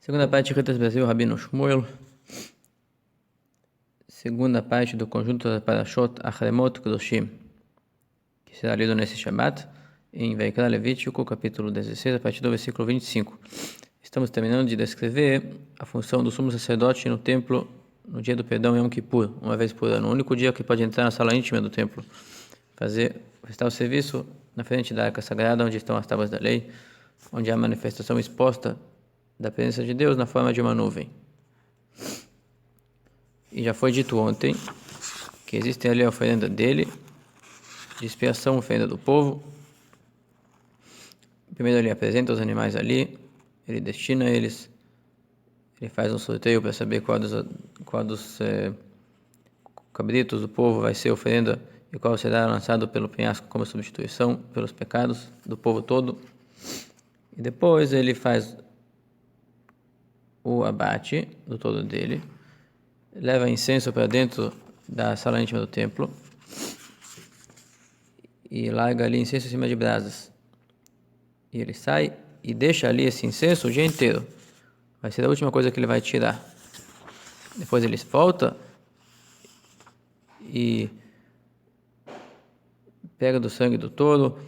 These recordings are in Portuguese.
Segunda parte de Retas Brasil, Rabino Shmuel. Segunda parte do conjunto da Parashot Achremot Kedoshim, que será lido nesse Shabbat, em Vaikra Levítico, capítulo 16, a partir do versículo 25. Estamos terminando de descrever a função do sumo sacerdote no templo no dia do perdão Yom Kippur, uma vez por ano, o único dia que pode entrar na sala íntima do templo, prestar o serviço na frente da arca sagrada, onde estão as tábuas da lei, onde há a manifestação exposta da presença de Deus na forma de uma nuvem. E já foi dito ontem que existe ali a oferenda dele, de expiação, oferenda do povo. Primeiro ele apresenta os animais ali, ele destina eles, ele faz um sorteio para saber qual dos cabritos do povo vai ser oferenda e qual será lançado pelo penhasco como substituição pelos pecados do povo todo. E depois ele faz o abate do todo dele, leva incenso para dentro da sala íntima do templo e larga ali incenso em cima de brasas. E ele sai e deixa ali esse incenso o dia inteiro. Vai ser a última coisa que ele vai tirar. Depois ele volta e pega do sangue do touro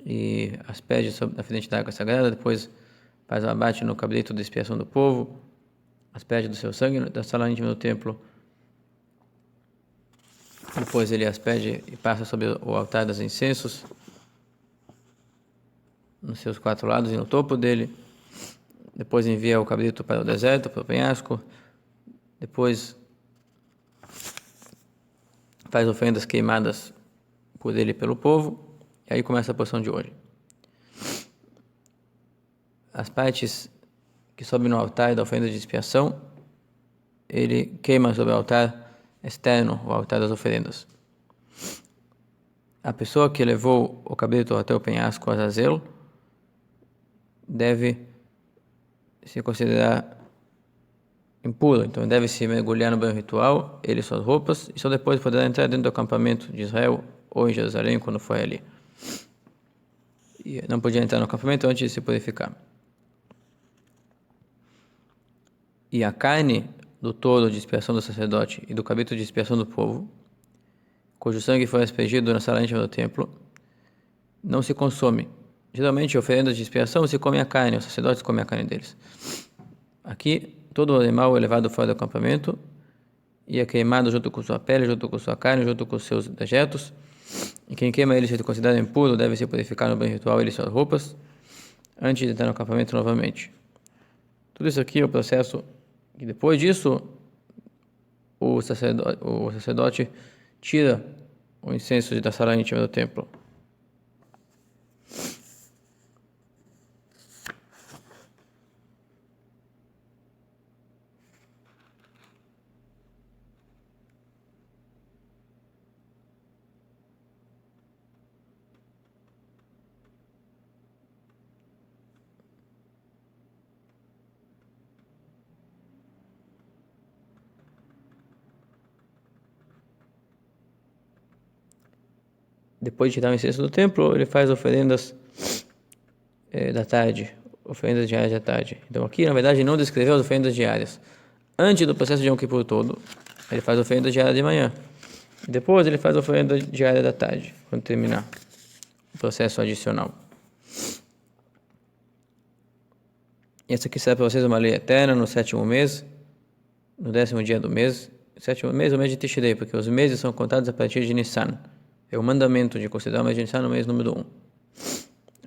e asperge na frente da água sagrada. Depois faz o abate no cabrito de expiação do povo, asperge do seu sangue da sala íntima do templo. Depois ele asperge e passa sobre o altar dos incensos, nos seus 4 lados e no topo dele. Depois envia o cabrito para o deserto, para o penhasco. Depois faz oferendas queimadas por ele e pelo povo. E aí começa a porção de hoje. As partes que sobem no altar da oferenda de expiação, ele queima sobre o altar externo, o altar das oferendas. A pessoa que levou o cabrito até o penhasco Azazel deve se considerar impuro, então deve se mergulhar no banho ritual, ele e suas roupas, e só depois poderá entrar dentro do acampamento de Israel ou em Jerusalém quando for ali. E não podia entrar no acampamento antes de se purificar. E a carne do touro de expiação do sacerdote e do cabrito de expiação do povo, cujo sangue foi aspergido na sala íntima do templo, não se consome. Geralmente, oferendas de expiação se come a carne, os sacerdotes comem a carne deles. Aqui, todo o animal é levado fora do acampamento e é queimado junto com sua pele, junto com sua carne, junto com seus dejetos. E quem queima ele se considera impuro, deve se purificar no banho ritual ele e suas roupas, antes de entrar no acampamento novamente. Tudo isso aqui é o processo que depois disso o sacerdote tira o incenso da sala íntima do templo. Depois de tirar o incenso do templo, ele faz oferendas da tarde, oferendas diárias da tarde. Então aqui, na verdade, não descreveu as oferendas diárias. Antes do processo de Yom Kippur todo, ele faz oferenda diária de manhã. Depois ele faz oferenda diária da tarde, quando terminar o processo adicional. E essa aqui será para vocês uma lei eterna no 7º mês, no 10º dia do mês. 7º mês é o mês de Tishrei, porque os meses são contados a partir de Nissan. É o mandamento de considerar o mês de Nissan no mês número 1.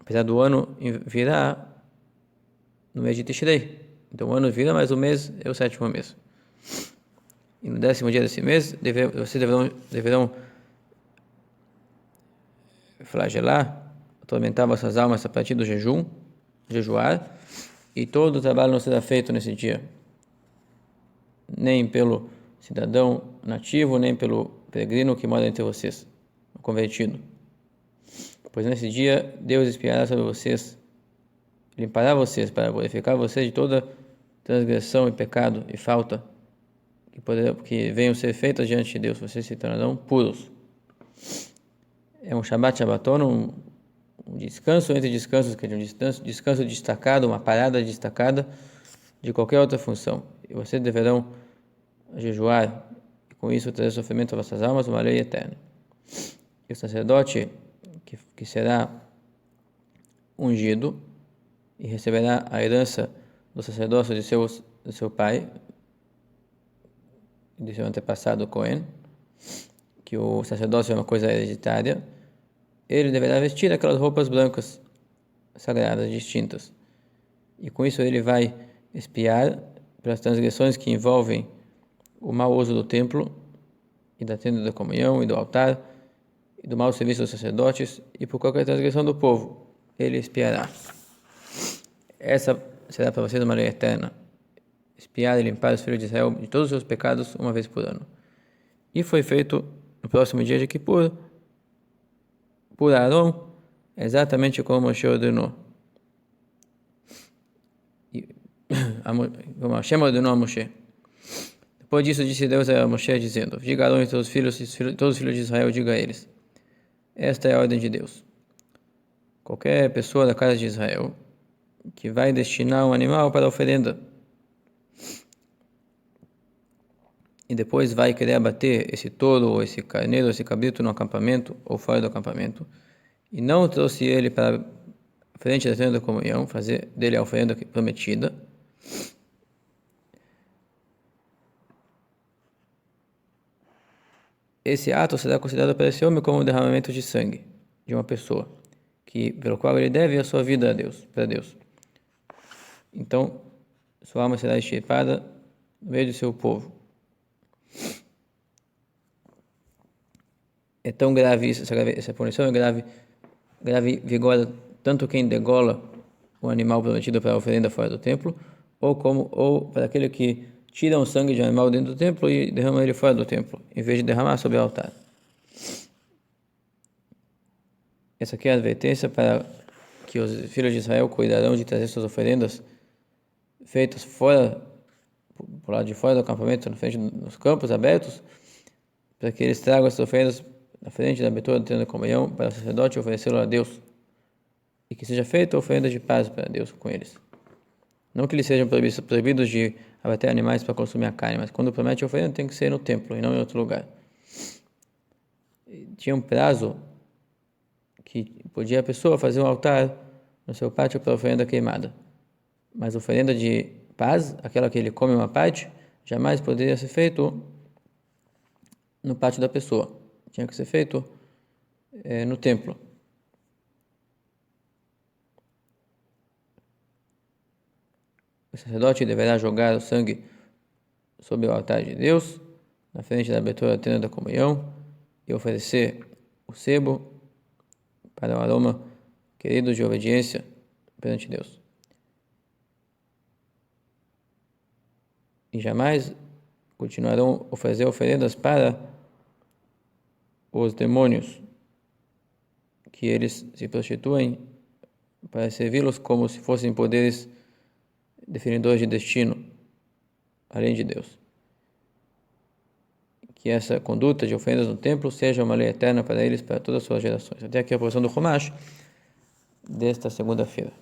Apesar do ano virar no mês de Tishrei. Então o ano vira, mas o mês é o 7º mês. E no 10º dia desse mês, vocês deverão flagelar, atormentar vossas almas a partir do jejuar, e todo o trabalho não será feito nesse dia, nem pelo cidadão nativo, nem pelo peregrino que mora entre vocês, o convertido. Pois nesse dia, Deus expiará sobre vocês, limpará vocês para purificar vocês de toda transgressão e pecado e falta que venham ser feitas diante de Deus. Vocês se tornarão puros. É um Shabbaton, um descanso entre descansos, que é um descanso destacado, uma parada destacada de qualquer outra função, e vocês deverão jejuar, e com isso trazer sofrimento a vossas almas, uma lei eterna. E o sacerdote que será ungido e receberá a herança do sacerdócio de seu pai, de seu antepassado Cohen, que o sacerdócio é uma coisa hereditária, ele deverá vestir aquelas roupas brancas sagradas, distintas. E com isso ele vai expiar pelas transgressões que envolvem o mau uso do templo e da tenda da comunhão e do altar e do mau serviço dos sacerdotes e por qualquer transgressão do povo, ele expiará. Essa será para vocês uma lei eterna, expiar e limpar os filhos de Israel de todos os seus pecados uma vez por ano. E foi feito no próximo dia de Kippur, por Aaron, exatamente como Moshe ordenou. Como Hashem ordenou a Moshe. Depois disso, disse Deus a Moshe, dizendo: diga a Aaron e todos os filhos de Israel, diga a eles: esta é a ordem de Deus. Qualquer pessoa da casa de Israel que vai destinar um animal para a oferenda e depois vai querer abater esse touro, ou esse carneiro, ou esse cabrito no acampamento ou fora do acampamento, e não trouxe ele para a frente da tenda da comunhão, fazer dele a oferenda prometida, esse ato será considerado para esse homem como um derramamento de sangue de uma pessoa, pelo qual ele deve a sua vida a Deus, para Deus. Então, sua alma será extirpada no meio do seu povo. É tão grave isso, essa punição é grave vigora tanto quem degola o animal prometido para a oferenda fora do templo, ou para aquele que tira o sangue de um animal dentro do templo e derrama ele fora do templo, em vez de derramar sobre o altar. Essa aqui é a advertência para que os filhos de Israel cuidarão de trazer suas oferendas feitas fora, por lado de fora do acampamento, na frente nos campos abertos, para que eles tragam essas oferendas na frente da abertura da tenda da comunhão para o sacerdote oferecê-lo a Deus, e que seja feita oferenda de paz para Deus com eles. Não que eles sejam proibidos de abater animais para consumir a carne, mas quando promete a oferenda tem que ser no templo e não em outro lugar. Tinha um prazo que podia a pessoa fazer um altar no seu pátio para oferenda queimada, mas a oferenda de paz, aquela que ele come uma parte, jamais poderia ser feito no pátio da pessoa. Tinha que ser feito no templo. O sacerdote deverá jogar o sangue sobre o altar de Deus, na frente da abertura da tenda da comunhão, e oferecer o sebo para um aroma querido de obediência perante Deus. E jamais continuarão a fazer oferendas para os demônios, que eles se prostituem para servi-los como se fossem poderes definidores de destino, além de Deus. Que essa conduta de oferendas no templo seja uma lei eterna para eles, para todas as suas gerações. Até aqui a porção do Chumash desta segunda-feira.